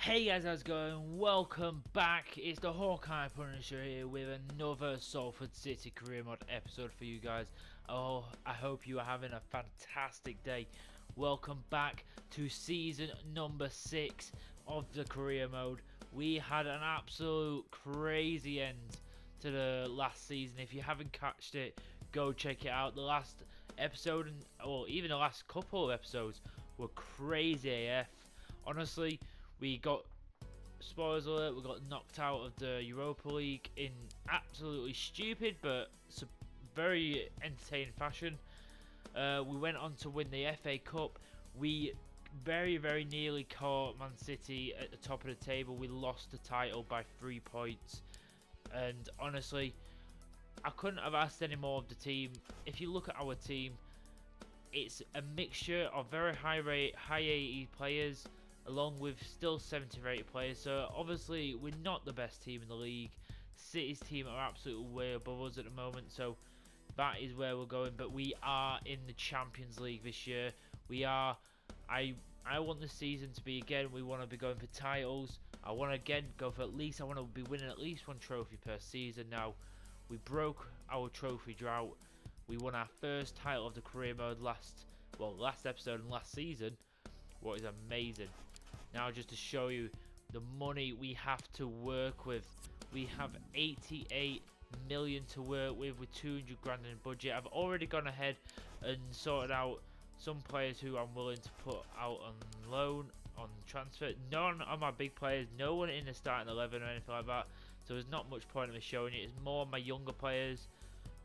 Hey guys, how's it going? Welcome back. It's the Hawkeye Punisher here with another Salford City Career Mod episode for you guys. Oh, I hope you are having a fantastic day. Welcome back to season number 6 of the career mode. We had an absolute crazy end to the last season. If you haven't catched it, go check it out. The last episode, or even the last couple of episodes, were crazy AF. Honestly, we got, spoilers alert, we got knocked out of the Europa League in absolutely stupid but very entertaining fashion. We went on to win the FA Cup. We very nearly caught Man City at the top of the table. We lost the title by 3 points, and honestly, I couldn't have asked any more of the team. If you look at our team, it's a mixture of very high 80 players along with still 70 rated players. So obviously we're not the best team in the league. City's team are absolutely way above us at the moment, so that is where we're going. But we are in the Champions League this year. We are. I want the season to be, again, we want to be going for titles. I want to again go for I want to be winning at least 1 trophy per season. Now, we broke our trophy drought. We won our first title of the career mode last episode and last season, what is amazing. Now, just to show you the money we have to work with, we have 88 million to work with 200 grand in budget. I've already gone ahead and sorted out some players who I'm willing to put out on loan, on transfer. None of my big players, no one in the starting 11 or anything like that, so there's not much point in me showing you. It's more my younger players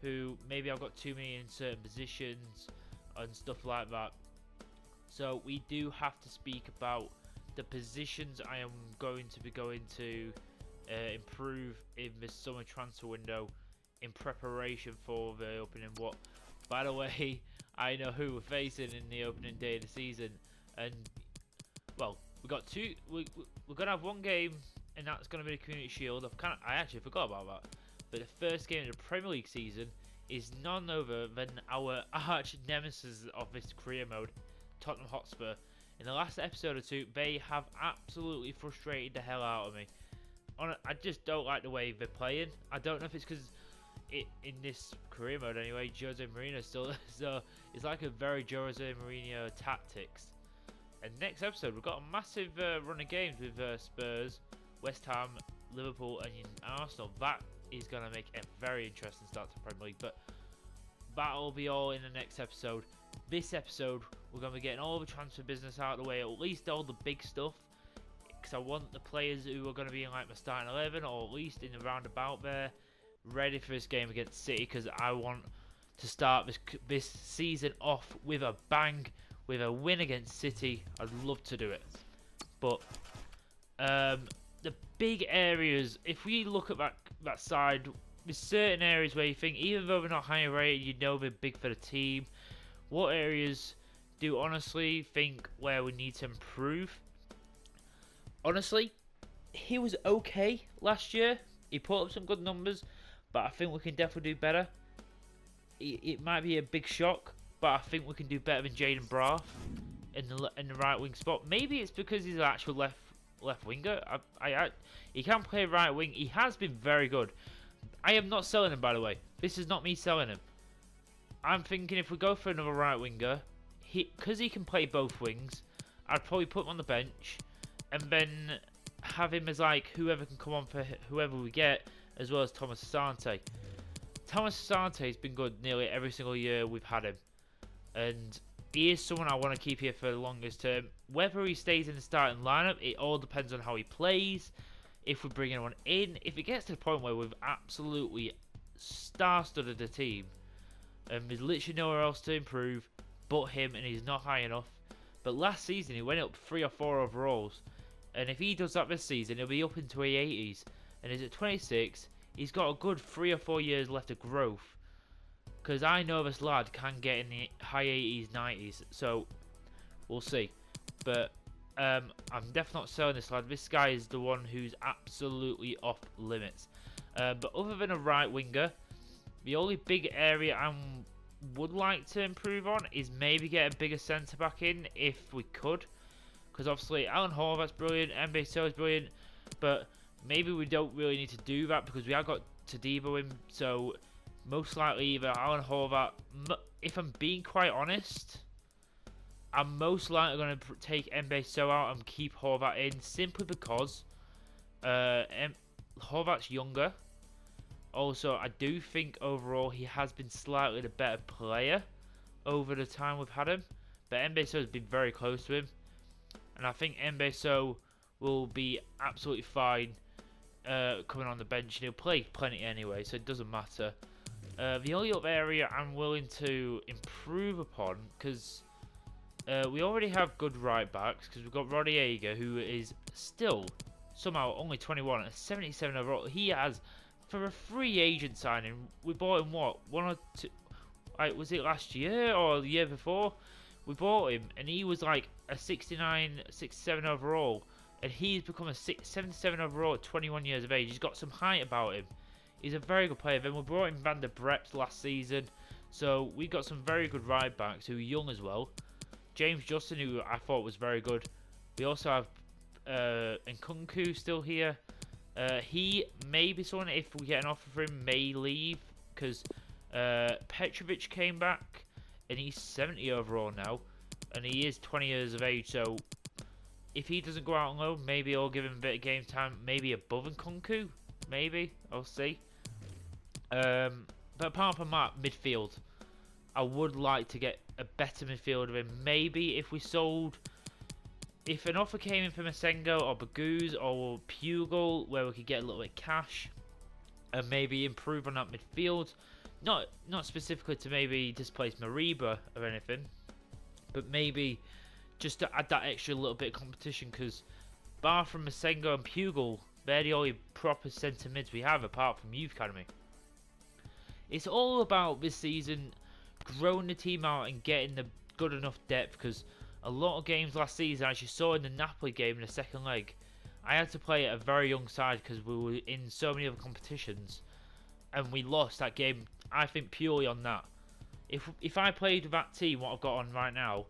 who maybe I've got too many in certain positions and stuff like that. So we do have to speak about the positions I am going to be going to improve in this summer transfer window in preparation for the opening. What, by the way, I know who we're facing in the opening day of the season, and well, we got two. We're gonna have one game, and that's gonna be the Community Shield. I actually forgot about that. But the first game of the Premier League season is none other than our arch nemesis of this career mode, Tottenham Hotspur. In the last episode or two, they have absolutely frustrated the hell out of me. I just don't like the way they're playing. I don't know if it's because in this career mode anyway, Jose Mourinho still, so it's like a very Jose Mourinho tactics. And next episode, we've got a massive run of games with Spurs, West Ham, Liverpool, and Arsenal. That is going to make a very interesting start to the Premier League, but that'll be all in the next episode. This episode, we're going to be getting all the transfer business out of the way, at least all the big stuff, because I want the players who are going to be in like my starting 11, or at least in the roundabout there, ready for this game against City, because I want to start this season off with a bang, with a win against City. I'd love to do it. But the big areas, if we look at that side, there's certain areas where you think, even though they're not higher rated, you know they're big for the team. What areas do you honestly think where we need to improve? Honestly, he was okay last year. He put up some good numbers, but I think we can definitely do better. It might be a big shock, but I think we can do better than Jaden Braff in the right wing spot. Maybe it's because he's an actual left winger. He can play right wing. He has been very good. I am not selling him, by the way. This is not me selling him. I'm thinking if we go for another right winger, because he can play both wings, I'd probably put him on the bench and then have him as like whoever can come on for whoever we get, as well as Thomas Asante. Thomas Asante has been good nearly every single year we've had him, and he is someone I want to keep here for the longest term. Whether he stays in the starting lineup, it all depends on how he plays. If we bring anyone in, if it gets to the point where we've absolutely star-studded the team, and there's literally nowhere else to improve but him, and he's not high enough. But last season he went up 3 or 4 overalls, and if he does that this season, he'll be up into the 80s. And he's at 26. He's got a good 3 or 4 years left of growth, because I know this lad can get in the high 80s, 90s. So we'll see. But I'm definitely not selling this lad. This guy is the one who's absolutely off limits. But other than a right winger, the only big area I would like to improve on is maybe get a bigger centre back in if we could, because obviously Alan Horvath's brilliant, Mbe is brilliant, but maybe we don't really need to do that because we have got Todibo in, so most likely either Alan Horvath. If I'm being quite honest, I'm most likely going to take Mbe out and keep Horvath in simply because Horvath's younger. Also, I do think overall he has been slightly the better player over the time we've had him, but Mbe has been very close to him, and I think Mbe will be absolutely fine coming on the bench, and he'll play plenty anyway, so it doesn't matter. The only other area I'm willing to improve upon, because we already have good right backs, because we've got Rodallega, who is still somehow only 21 and 77 overall. He has, for a free agent signing, we bought him what, 1 or 2, was it last year or the year before? We bought him and he was like a 69, 67 overall, and he's become a 77 overall at 21 years of age. He's got some height about him. He's a very good player. Then we brought in Van der Brept last season, so we got some very good right backs who are young as well. James Justin, who I thought was very good. We also have Nkunku still here. He may be someone, if we get an offer for him, may leave because Petrovic came back and he's 70 overall now, and he is 20 years of age. So if he doesn't go out on loan, maybe I'll give him a bit of game time, maybe above Nkunku. Maybe I'll see. But apart from that, midfield, I would like to get a better midfielder in. Maybe if we sold, if an offer came in for Masengo or Baguz or Pugil, where we could get a little bit of cash and maybe improve on that midfield. Not specifically to maybe displace Mariba or anything, but maybe just to add that extra little bit of competition, because bar from Masengo and Pugil, they're the only proper centre mids we have apart from Youth Academy. It's all about this season growing the team out and getting the good enough depth, because a lot of games last season, as you saw in the Napoli game in the second leg, I had to play at a very young side because we were in so many other competitions and we lost that game, I think, purely on that. If I played with that team, what I've got on right now,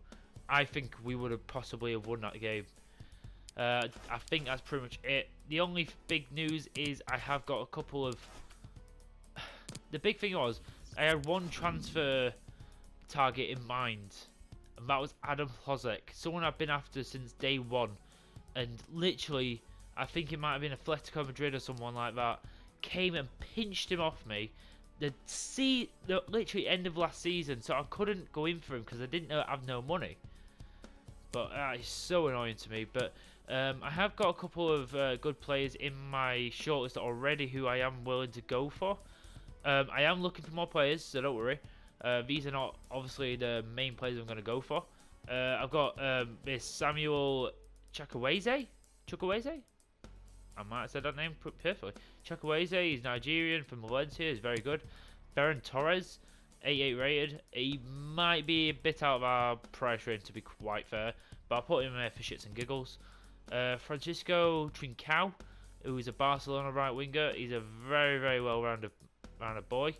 I think we would have possibly have won that game. I think that's pretty much it. The only big news is I have got a couple of... The big thing was, I had one transfer target in mind, and that was Adam Hlozek, someone I've been after since day one, and literally, I think it might have been Atletico Madrid or someone like that, came and pinched him off me the literally end of last season, so I couldn't go in for him because I didn't have no money. But it's so annoying to me. But I have got a couple of good players in my shortlist already who I am willing to go for. I am looking for more players, so don't worry. These are not obviously the main players I'm going to go for. I've got this Samuel Chukwueze. I might have said that name perfectly. Chukwueze, he's Nigerian from Valencia, he's very good. Ferran Torres, 88 rated. He might be a bit out of our price range, to be quite fair, but I'll put him in there for shits and giggles. Francisco Trincao, who is a Barcelona right winger. He's a very, very well-rounded boy,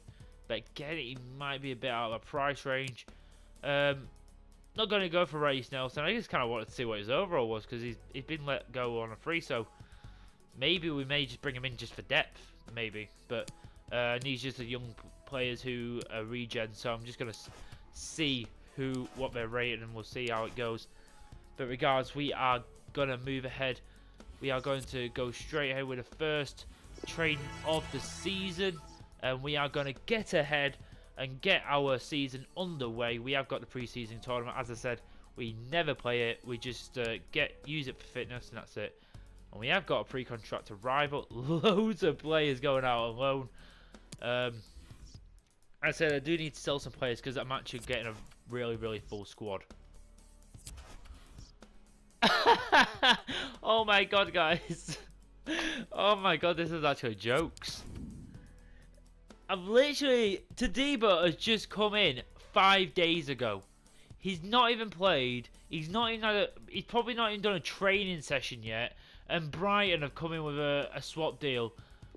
but again, he might be a bit out of our price range. Not going to go for Reis Nelson. I just kind of wanted to see what his overall was because he's been let go on a free, so maybe we may just bring him in just for depth, maybe. But he's just a young players who are regen, so I'm just going to see what they're rated and we'll see how it goes. But regards, we are going to move ahead. We are going to go straight ahead with the first training of the season, and we are going to get ahead and get our season underway. We have got the pre-season tournament. As I said, we never play it. We just use it for fitness, and that's it. And we have got a pre-contract arrival. Loads of players going out on loan. As I said, I do need to sell some players because I'm actually getting a really, really full squad. Oh my god, guys. Oh my god, this is actually jokes. I've literally... Todibo has just come in 5 days ago. He's not even played. He's probably not even done a training session yet. And Brighton have come in with a swap deal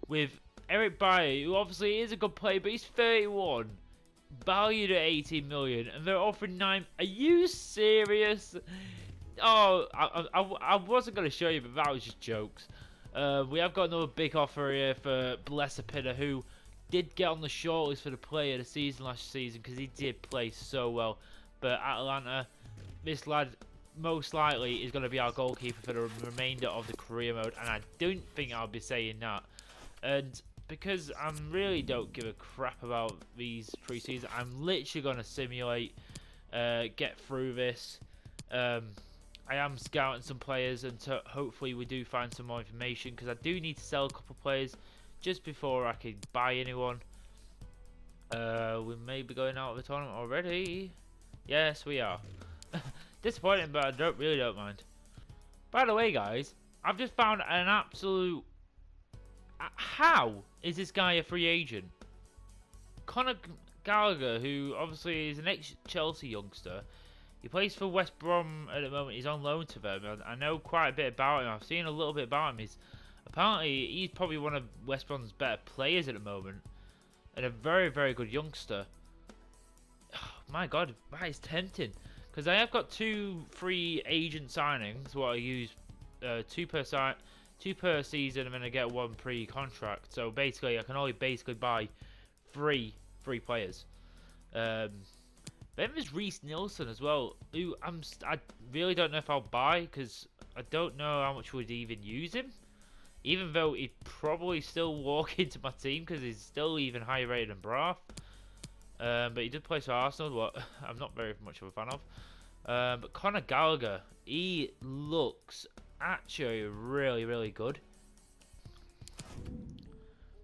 with Eric Bailly, who obviously is a good player, but he's 31, valued at 18 million, and they're offering 9. Are you serious? Oh, I wasn't going to show you, but that was just jokes. We have got another big offer here for Blessapina, who did get on the shortlist for the player of the season last season because he did play so well. But Atlanta, this lad most likely is going to be our goalkeeper for the remainder of the career mode, and I don't think I'll be saying that. And because I really don't give a crap about these pre-season, I'm literally going to simulate, get through this. I am scouting some players, and hopefully we do find some more information, because I do need to sell a couple players just before I can buy anyone. We may be going out of the tournament already. Yes, we are. Disappointing, but I really don't mind. By the way, guys, I've just found an absolute... How is this guy a free agent? Conor Gallagher, who obviously is an ex-Chelsea youngster. He plays for West Brom at the moment. He's on loan to them. I know quite a bit about him. I've seen a little bit about him. Apparently, he's probably one of West Brom's better players at the moment. And a very, very good youngster. Oh, my God, that is tempting. Because I have got 2 free agent signings. What I use 2 per season, and then I get 1 pre-contract. So basically, I can only buy 3 players. Then there's Reece Nielsen as well, who I really don't know if I'll buy, because I don't know how much we'd even use him. Even though he'd probably still walk into my team, because he's still even higher rated than Braff. But he did play for Arsenal, what I'm not very much of a fan of. But Conor Gallagher, he looks actually really, really good.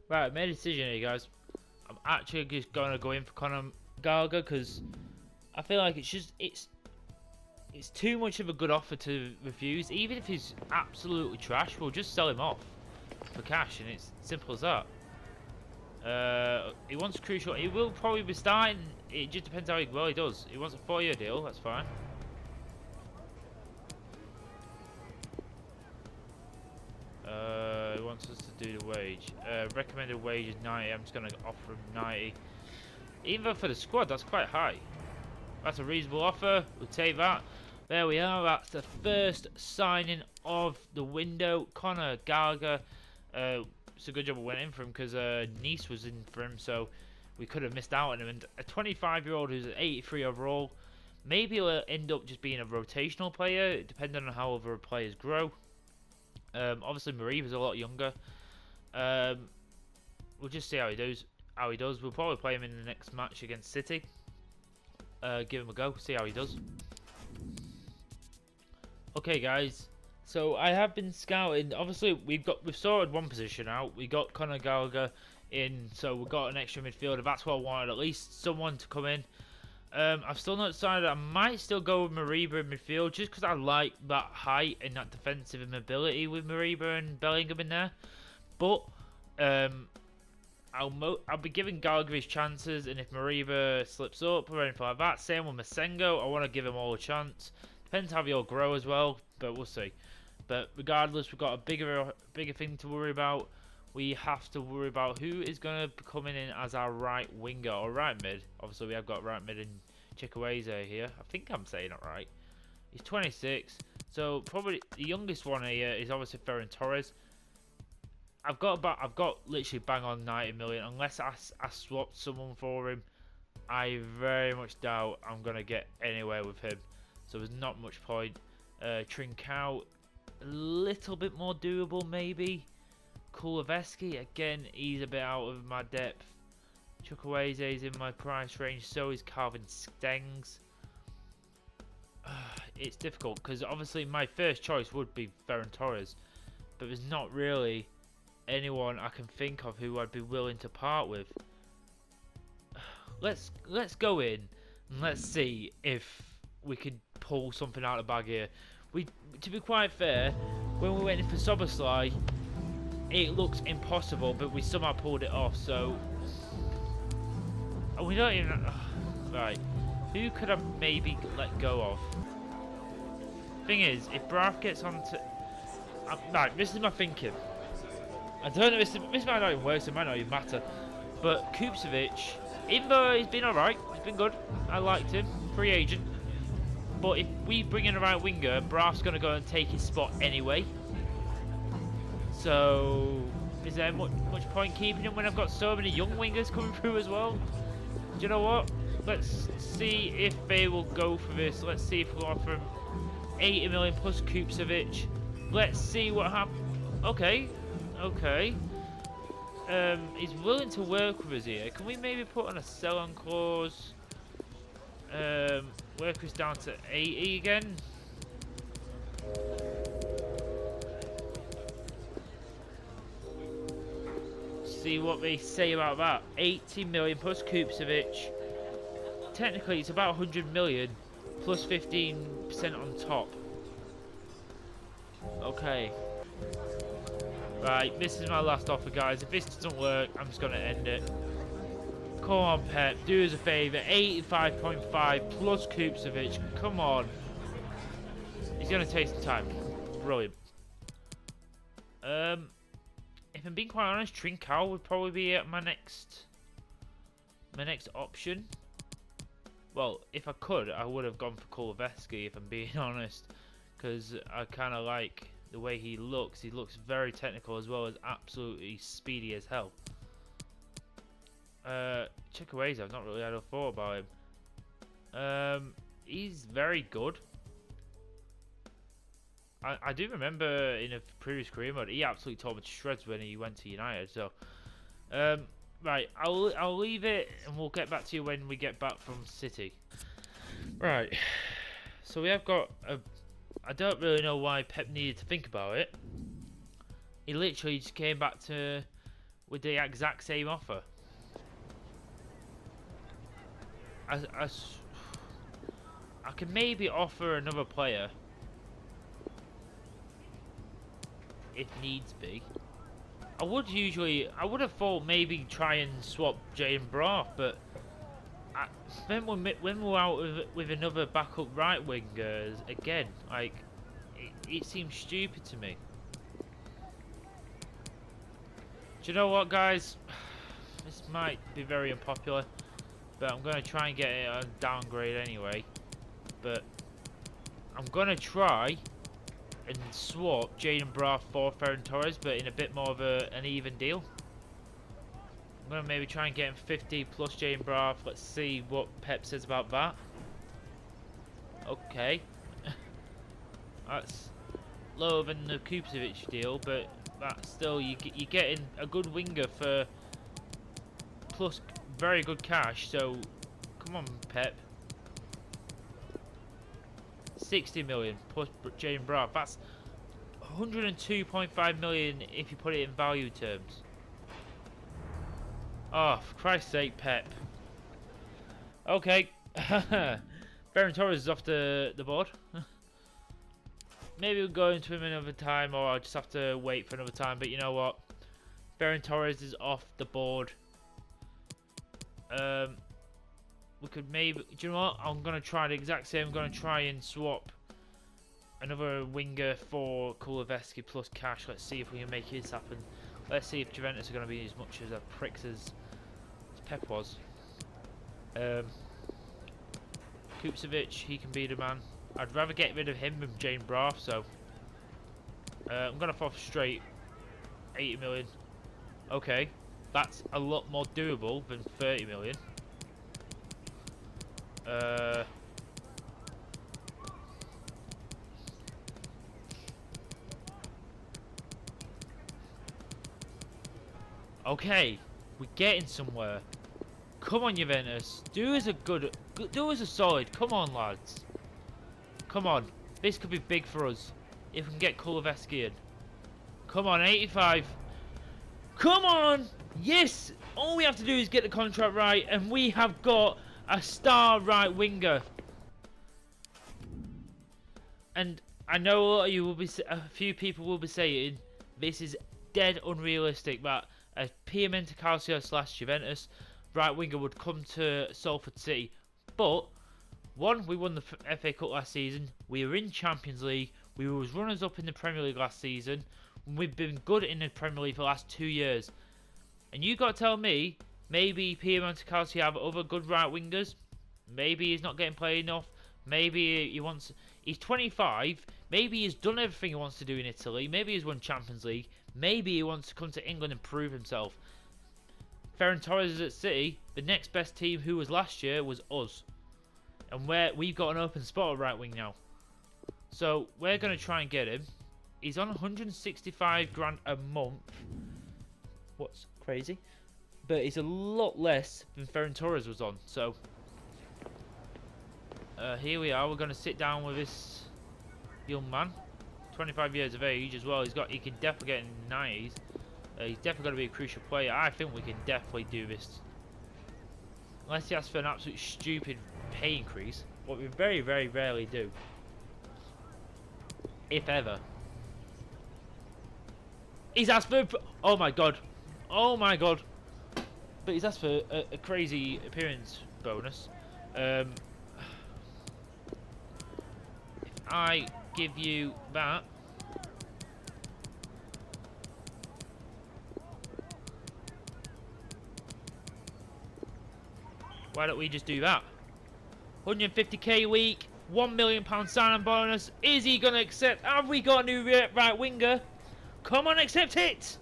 Right, I made a decision here, guys. I'm actually just going to go in for Conor Gallagher, because I feel like it's too much of a good offer to refuse. Even if he's absolutely trash, we'll just sell him off for cash, and it's simple as that. He wants crucial. He will probably be starting. It just depends how well he does. He wants a 4-year deal. That's fine. He wants us to do the wage. Recommended wage is 90. I'm just going to offer him 90. Even though for the squad, that's quite high. That's a reasonable offer. We'll take that. There we are. That's the first signing of the window. Conor Gallagher. It's a good job we went in for him, because Nice was in for him, so we could have missed out on him. And a 25-year-old who's an 83 overall. Maybe he'll end up just being a rotational player, depending on how other players grow. Obviously, Mariva's a lot younger. We'll just see how he does. We'll probably play him in the next match against City. Give him a go, see how he does. Okay, guys. So I have been scouting. Obviously, we've sorted one position out. We got Conor Gallagher in, so we've got an extra midfielder. That's what I wanted. At least someone to come in. I've still not decided. I might still go with Mariba in midfield, just because I like that height and that defensive mobility with Mariba and Bellingham in there. But I'll be giving Gallagher his chances, and if Mariba slips up or anything like that, same with Masengo, I want to give him all a chance. Depends how they all grow as well, but we'll see. But regardless, we've got a bigger thing to worry about. We have to worry about who is going to be coming in as our right winger or right mid. Obviously, we have got right mid in Chikwueze here. I think I'm saying it right. He's 26, so probably the youngest one here is obviously Ferran Torres. I've got literally bang on 90 million. Unless I swapped someone for him, I very much doubt I'm gonna get anywhere with him. So there's not much point. Trincao, a little bit more doable maybe. Kuleveski, again, he's a bit out of my depth. Chukwueze is in my price range, so is Calvin Stengs. It's difficult, because obviously my first choice would be Ferran Torres, but there's not really anyone I can think of who I'd be willing to part with. Let's go in and let's see if we can pull something out of the bag here. To be quite fair, when we went in for Soboslai, it looked impossible, but we somehow pulled it off. So we don't even right. Who could I maybe let go of? Thing is, if Braff gets onto right, this is my thinking. I don't know. This might not even work. So it might not even matter. But Kupcevic, even though he's been alright, he's been good. I liked him. Free agent. But if we bring in a right winger, Braff's going to go and take his spot anyway. So, is there much point keeping him when I've got so many young wingers coming through as well? Do you know what? Let's see if they will go for this. Let's see if we'll offer him 80 million plus Kupcevic. Let's see what happens. Okay. He's willing to work with us here. Can we maybe put on a sell-on clause? Work us down to 80 again. See what they say about that. 80 million plus Kupcevic. Technically, it's about 100 million plus 15% on top. Okay. Right, this is my last offer, guys. If this doesn't work, I'm just going to end it. Come on, Pep. Do us a favour. 85.5 plus Kupcevic. Come on. He's going to take some time. Brilliant. If I'm being quite honest, Trincao would probably be my next option. Well, if I could, I would have gone for Kuleveski, if I'm being honest, because I kind of like the way he looks. He looks very technical as well as absolutely speedy as hell. Chukwueze, I've not really had a thought about him. He's very good. I do remember in a previous career mode, he absolutely tore me to shreds when he went to United. So, right, I'll leave it, and we'll get back to you when we get back from City. Right, so we have got a. I don't really know why Pep needed to think about it. He literally just came back with the exact same offer. I can maybe offer another player if needs be. I would have thought maybe try and swap Jaden Braff, but when we're out with another backup right wingers again, like it seems stupid to me. Do you know what, guys? This might be very unpopular, but I'm gonna try and get it a downgrade anyway. But I'm gonna try and swap Jaden Braff for Ferran Torres, but in a bit more of an even deal. I'm going to maybe try and get him 50 plus Jaden Braff. Let's see what Pep says about that. Okay. That's lower than the Kupcevic deal, but that's still, you're getting a good winger for plus very good cash, so come on, Pep. 60 million plus Jaden Braff. That's 102.5 million if you put it in value terms. Oh, for Christ's sake, Pep. Okay. Ferran Torres is off the board. Maybe we'll go into him another time, or I'll just have to wait for another time. But you know what? Ferran Torres is off the board. We could maybe, do you know what? I'm going to try the exact same. I'm going to try and swap another winger for Kuleveski plus cash. Let's see if we can make this happen. Let's see if Juventus are going to be as much as a pricks as Pep was. Kupcevic, he can be the man. I'd rather get rid of him than Jaden Braff, so I'm going to fall straight 80 million. Okay, that's a lot more doable than 30 million. Okay, we're getting somewhere. Come on, Juventus. Do us a solid. Come on, lads. Come on. This could be big for us if we can get Kuleveski in. Come on, 85. Come on. Yes. All we have to do is get the contract right, and we have got a star right winger. And I know a few people will be saying this is dead unrealistic that a Piemonte Calcio / Juventus right winger would come to Salford City. But one, we won the FA Cup last season. We were in Champions League. We was runners up in the Premier League last season. We've been good in the Premier League for the last 2 years. And you got to tell me, maybe Piemonte Calcio have other good right wingers. Maybe he's not getting played enough. Maybe he wants. He's 25. Maybe he's done everything he wants to do in Italy. Maybe he's won Champions League. Maybe he wants to come to England and prove himself. Ferran Torres is at City. The next best team who was last year was us. And we've got an open spot at right wing now. So we're going to try and get him. He's on 165 grand a month. What's crazy? But he's a lot less than Ferran Torres was on. So here we are. We're going to sit down with this young man. 25 years of age as well. He can definitely get in the 90s. He's definitely going to be a crucial player. I think we can definitely do this. Unless he asks for an absolute stupid pay increase. What we very, very rarely do. If ever. He's asked for... Oh my god. Oh my god. But he's asked for a crazy appearance bonus. If I give you that... Why don't we just do that? 150k a week, £1 million sign-on bonus. Is he going to accept? Have we got a new right winger? Come on, accept it!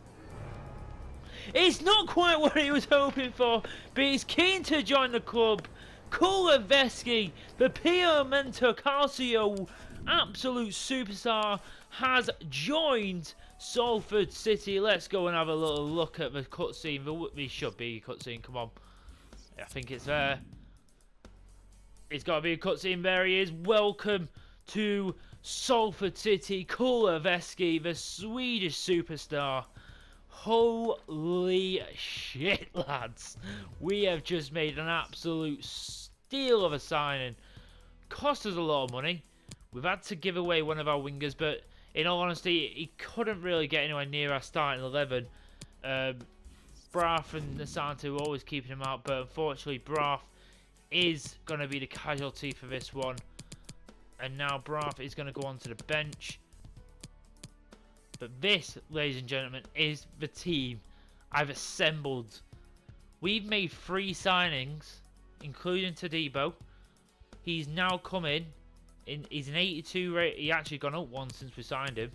It's not quite what he was hoping for, but he's keen to join the club. Kuleveski, the Piemonte Calcio absolute superstar, has joined Salford City. Let's go and have a little look at the cutscene. There should be a cutscene, come on. I think it's there. It's got to be a cutscene. There he is. Welcome to Salford City. Kuleveski, the Swedish superstar. Holy shit, lads. We have just made an absolute steal of a signing. Cost us a lot of money. We've had to give away one of our wingers, but in all honesty, he couldn't really get anywhere near our starting 11. Braff and Nasante were always keeping him out, but unfortunately Braff is going to be the casualty for this one. And now Braff is going to go onto the bench. But this, ladies and gentlemen, is the team I've assembled. We've made 3 signings, including Todibo. He's now come in. He's an 82 rate. He actually gone up 1 since we signed him.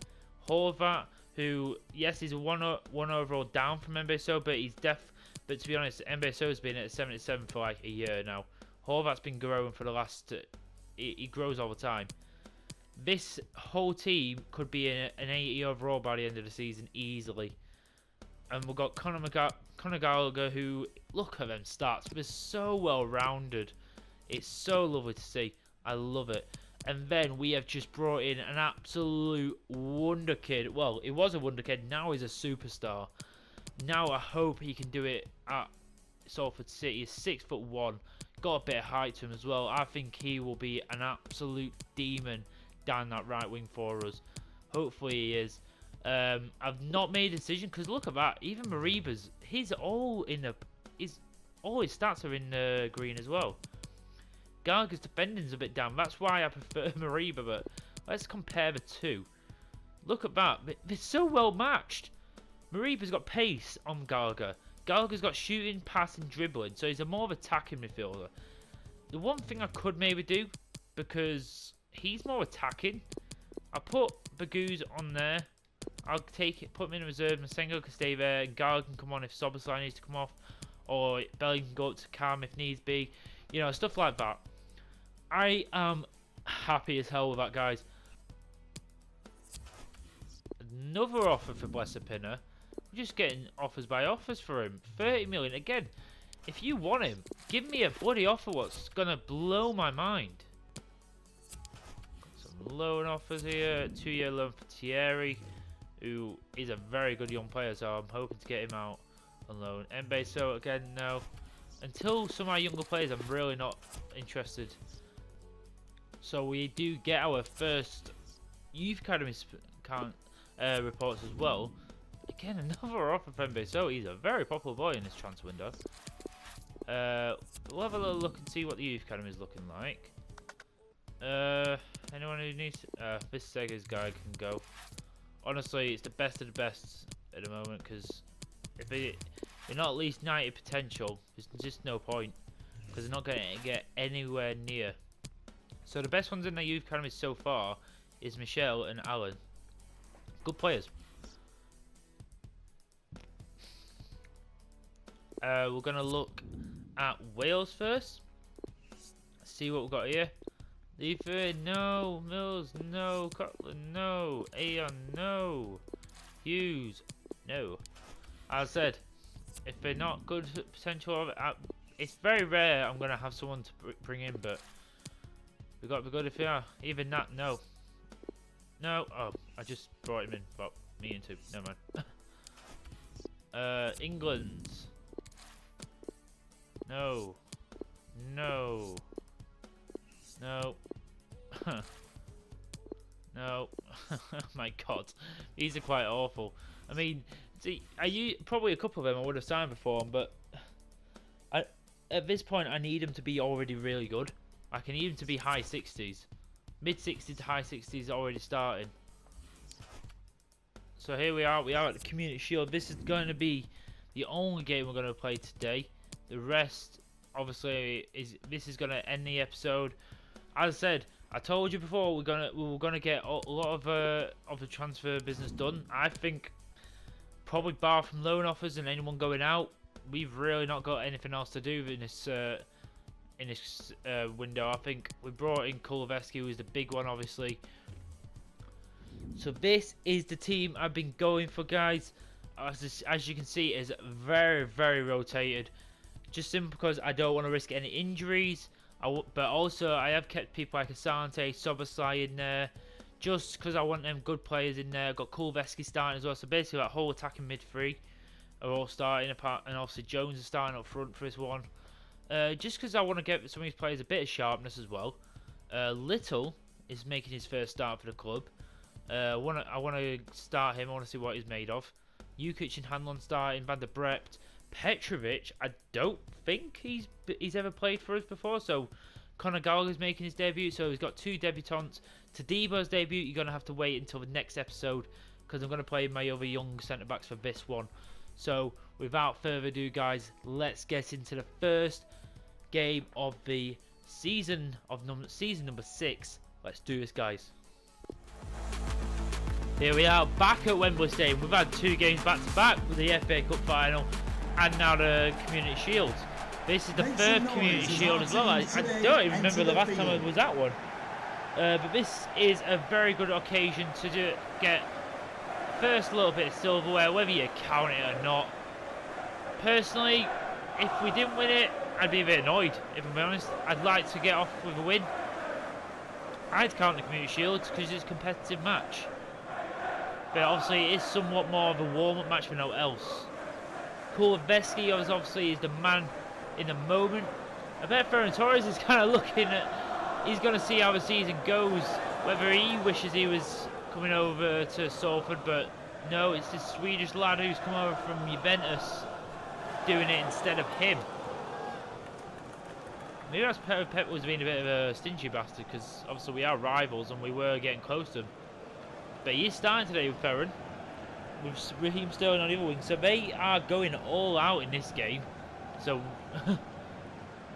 Horvat, who, yes, he's a one overall down from Mbeso, but to be honest, Mbeso has been at 77 for like a year now. Horvat's been growing for the last... he grows all the time. This whole team could be an 80 overall by the end of the season easily. And we've got Conor Gallagher, who, look at them stats, they're so well rounded. It's so lovely to see. I love it. And then we have just brought in an absolute wonder kid. Well, it was a wonder kid, now he's a superstar. Now I hope he can do it at Salford City. He's 6'1", got a bit of height to him as well. I think he will be an absolute demon down that right wing for us. Hopefully he is. I've not made a decision because look at that. Even Mariba's, all his stats are in green as well. Gallagher's defending's a bit down. That's why I prefer Mariba. But let's compare the two. Look at that. They're so well matched. Mariba's got pace on Gallagher. Gallagher's got shooting, passing, dribbling. So he's a more of attacking midfielder. The one thing I could maybe do, because he's more attacking, I'll put Baguz on there. I'll take it, put him in reserve. Masengo can stay there. And Gallagher can come on if Soboslai needs to come off. Or Belly can go up to Cam if needs be. You know, stuff like that. I am happy as hell with that, guys. Another offer for Blessed Pinner. We're just getting offers by offers for him. 30 million. Again, if you want him, give me a bloody offer what's going to blow my mind. Some loan offers here. 2-year loan for Thierry, who is a very good young player, so I'm hoping to get him out on loan. Mbeso, again, no. Until some of our younger players, I'm really not interested. So we do get our first youth academy reports as well. Again, another offer from Mbeso. He's a very popular boy in this transfer window. We'll have a little look and see what the youth academy is looking like. Anyone who needs... this Sega's guy can go. Honestly, it's the best of the best at the moment, because if they're not at least 90 potential, there's just no point, because they're not going to get anywhere near So the best ones in the youth academy so far is Michelle and Alan. Good players. We're gonna look at Wales first. See what we've got here. Leaford, no. Mills, no. Cotland, no. Aeon, no. Hughes, no. As I said, if they're not good potential of it, it's very rare I'm gonna have someone to bring in, but we got to be good if they are. Even that, no. No. Oh, I just brought him in. Well, me and two. Never mind. England. No. No. No. No. My God, these are quite awful. I mean, see, probably a couple of them I would have signed before, but at this point I need them to be already really good. I can need them to be high 60s, mid 60s to high 60s already starting. So here we are. We are at the Community Shield. This is going to be the only game we're going to play today. The rest, obviously, this is going to end the episode. As I said, I told you before we were gonna get a lot of the transfer business done. I think probably bar from loan offers and anyone going out, we've really not got anything else to do in this window. I think we brought in Kuleveski, who is the big one, obviously. So this is the team I've been going for, guys. As you can see, it is very, very rotated. Just simply because I don't want to risk any injuries. But also, I have kept people like Asante, Soboslai in there, just because I want them good players in there. I've got Kuleveski starting as well, so basically that whole attacking mid three are all starting, apart, and obviously Jones is starting up front for this one. Just because I want to get some of these players a bit of sharpness as well. Little is making his first start for the club. I want to start him. I want to see what he's made of. Jukic and Hanlon starting, Van der Brept. Petrovic, I don't think he's ever played for us before, so Conor Gallagher's making his debut, so he's got two debutants. Tadebo's debut, you're going to have to wait until the next episode, because I'm going to play my other young centre-backs for this one. So, without further ado, guys, let's get into the first game of the season number 6. Let's do this, guys. Here we are, back at Wembley Stadium. We've had 2 games back-to-back with the FA Cup final and now the Community Shield. This is the third Community Shield as well. I don't even remember the last time I was at one. But this is a very good occasion to get first little bit of silverware, whether you count it or not. Personally, if we didn't win it, I'd be a bit annoyed, if I'm honest. I'd like to get off with a win. I'd count the Community Shield because it's a competitive match. But obviously it is somewhat more of a warm-up match for no else. Kuleveski obviously is the man in the moment. I bet Ferran Torres is kind of looking at, he's going to see how the season goes, whether he wishes he was coming over to Salford, but no, it's this Swedish lad who's come over from Juventus doing it instead of him. Maybe that's Pep was being a bit of a stingy bastard, because obviously we are rivals and we were getting close to him. But he is starting today with Ferran, with Raheem Sterling on the other wing, so they are going all out in this game. So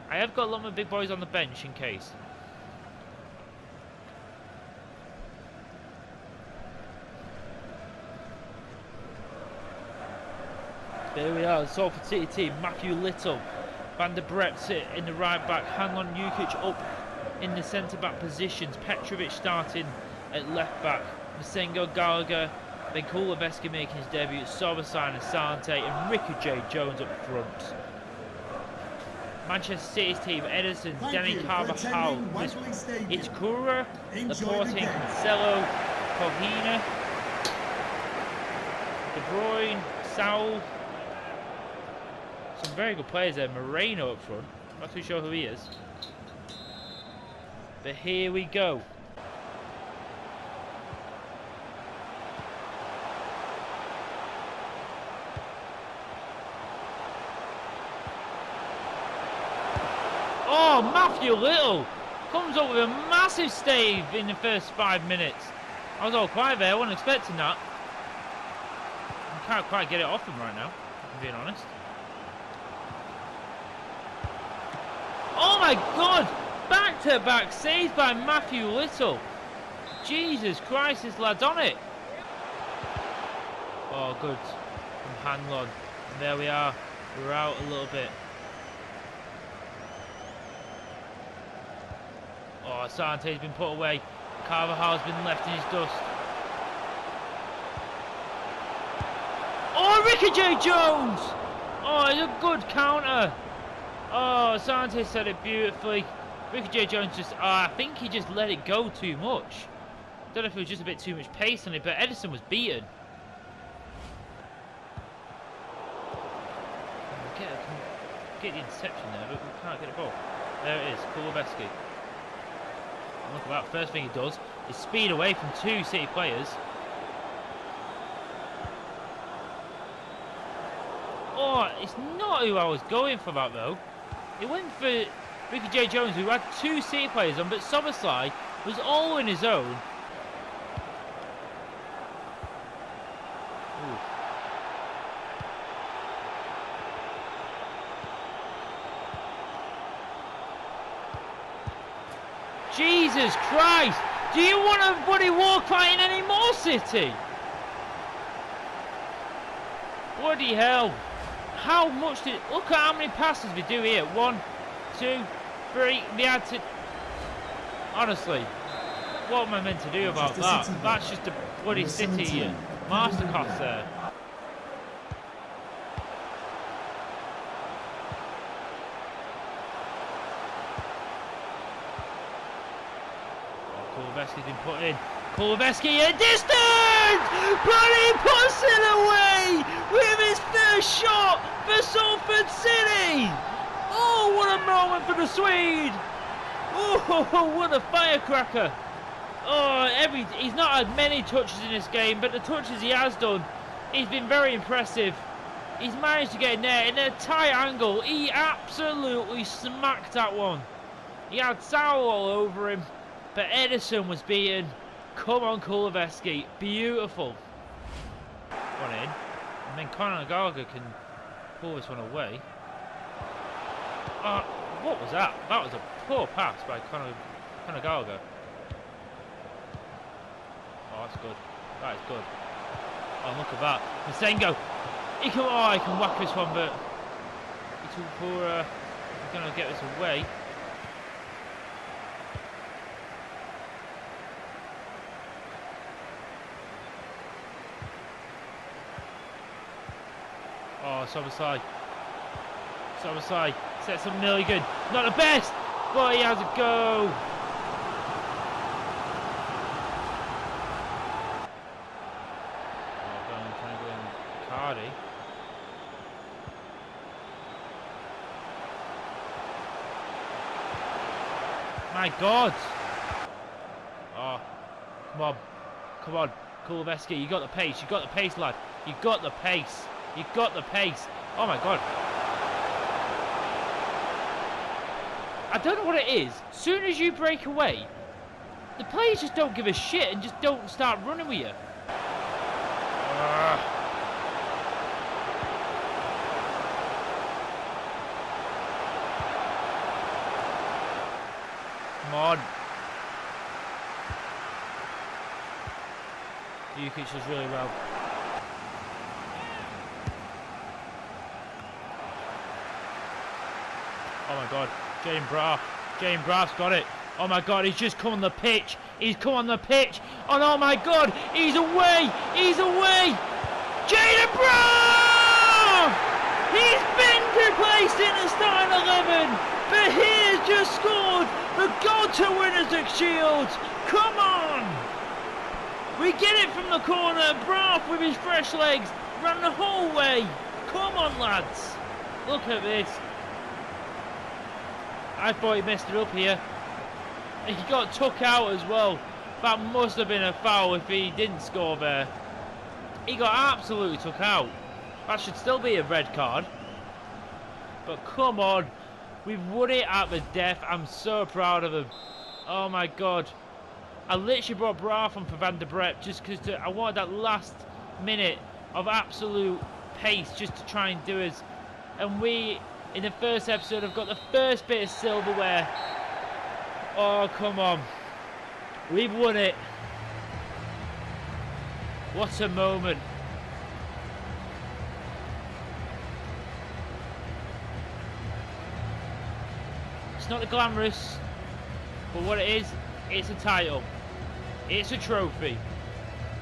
I have got a lot of my big boys on the bench in case. There we are, the Salford City team. Matthew Little, Van der Brept in the right back, Hanlon, Jukic up in the centre back positions, Petrovic starting at left back, Masengo, Gallagher, then Kuleveski making his debut, Soboslai and Asante, and Ricky J. Jones up front. Manchester City's team, Ederson, Danny Carvajal, Itakura, Laporte, Cancelo, Kohina, De Bruyne, Saul. Some very good players there. Moreno up front. Not too sure who he is. But here we go. Oh, Matthew Little comes up with a massive stave in the first 5 minutes. I was all quiet there, I wasn't expecting that. I can't quite get it off him right now, if I'm being honest. Oh my God! Back back-to-back saves by Matthew Little. Jesus Christ, this lad's on it. Oh, good from Hanlon. And there we are. We're out a little bit. Oh, Sante's been put away. Carvajal's been left in his dust. Oh, Ricky J. Jones! Oh, it's a good counter. Oh, Sante said it beautifully. Ricky J. Jones just, I think he just let it go too much. Don't know if it was just a bit too much pace on it, but Edison was beaten. Get the interception there, but we can't get the ball. There it is, Kuleveski. Look at that, first thing he does is speed away from two City players. Oh, it's not who I was going for that though. It went for Ricky J. Jones, who had two City players on, but Soboslai was all in his own. Ooh. Jesus Christ! Do you want a bloody walk fighting anymore, City? Bloody hell! How much did... Look at how many passes we do here. 1, 2, 3. We had to... Honestly, what am I meant to do about that? That's just a bloody City masterclass there. Kuleveski's been put in. Kuleveski at distance! But he puts it away with his first shot for Salford City! Oh, what a moment for the Swede! Oh, what a firecracker! Oh, he's not had many touches in this game, but the touches he has done, he's been very impressive. He's managed to get in there in a tight angle. He absolutely smacked that one. He had Sowell all over him. But Edison was beaten. Come on, Kuleveski. Beautiful. One in. And then Conor Gallagher can pull this one away. What was that? That was a poor pass by Conor Gallagher. Oh, that's good. That is good. Oh, look at that. Masengo. He can whack this one, but he's too poor. He's going to get this away. Oh, Soboslai sets up nearly good. Not the best, but he has a go. Oh, trying to go in Cardi. My God. Oh, come on, Kuleveski, you got the pace, lad. You got the pace. You got the pace. Oh my God. I don't know what it is. As soon as you break away, the players just don't give a shit and just don't start running with you. Come on. Jukic does really well. Oh my God, Jane Braff's got it. Oh my God, he's just come on the pitch. And oh my God, he's away. Jaden Braff! He's been replaced in the starting 11, but he's just scored the goal to win us at Shields. Come on! We get it from the corner. Braff with his fresh legs ran the whole way. Come on, lads. Look at this. I thought he messed it up here. He got took out as well. That must have been a foul if he didn't score there. He got absolutely took out. That should still be a red card. But come on. We've won it at the death. I'm so proud of him. Oh my God. I literally brought Braff on for Van der Brepp just because I wanted that last minute of absolute pace just to try and do it. And we, in the first episode, have got the first bit of silverware. Oh, come on. We've won it. What a moment. It's not the glamorous, but what it is, it's a title. It's a trophy.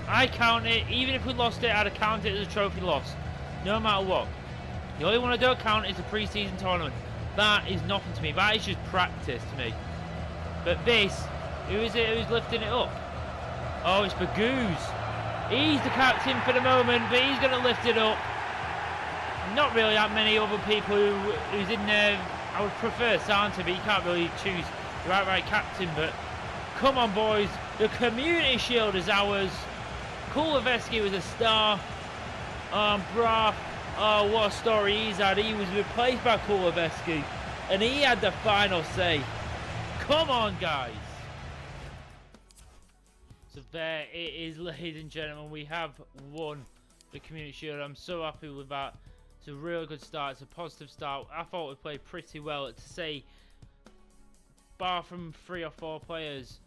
I count it, even if we lost it, I'd count it as a trophy loss. No matter what. The only one I don't count is the pre-season tournament. That is nothing to me. That is just practice to me. But this, who is it who's lifting it up? Oh, it's for Goose. He's the captain for the moment, but he's going to lift it up. Not really that many other people who's in there. I would prefer Santa, but you can't really choose the right captain. But come on, boys. The Community Shield is ours. Kuleveski was a star. Brah. Oh, what a story he's had. He was replaced by Kuleveski, and he had the final say. Come on, guys. So there it is, ladies and gentlemen. We have won the Community Shield. I'm so happy with that. It's a real good start. It's a positive start. I thought we played pretty well. To say, bar from 3 or 4 players,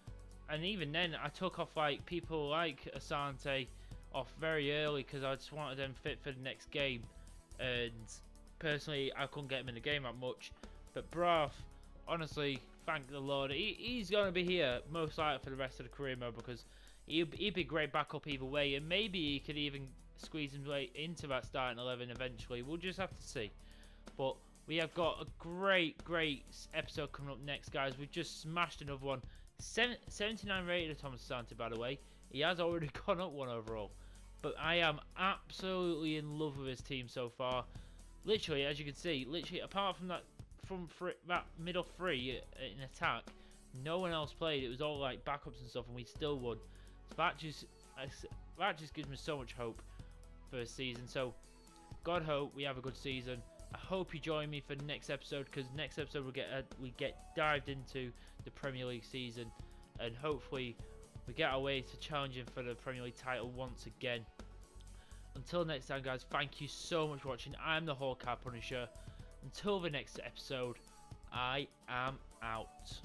and even then, I took off like people like Asante off very early because I just wanted them fit for the next game. And personally, I couldn't get him in the game that much. But Braff, honestly, thank the Lord, he's going to be here most likely for the rest of the career mode, because he'd be a great backup either way, and maybe he could even squeeze his way into that starting 11 eventually. We'll just have to see. But we have got a great episode coming up next, guys. We've just smashed another one. 79 rated of Thomas Asante, by the way. He has already gone up 1 overall. But I am absolutely in love with his team so far. Literally, as you can see, apart from that that middle 3 in attack, no one else played. It was all like backups and stuff, and we still won. So that just gives me so much hope for the season. So God hope we have a good season. I hope you join me for the next episode, because next episode we get dived into the Premier League season, and hopefully we get our way to challenging for the Premier League title once again. Until next time, guys, thank you so much for watching. I'm the Hawkeye Punisher. Until the next episode, I am out.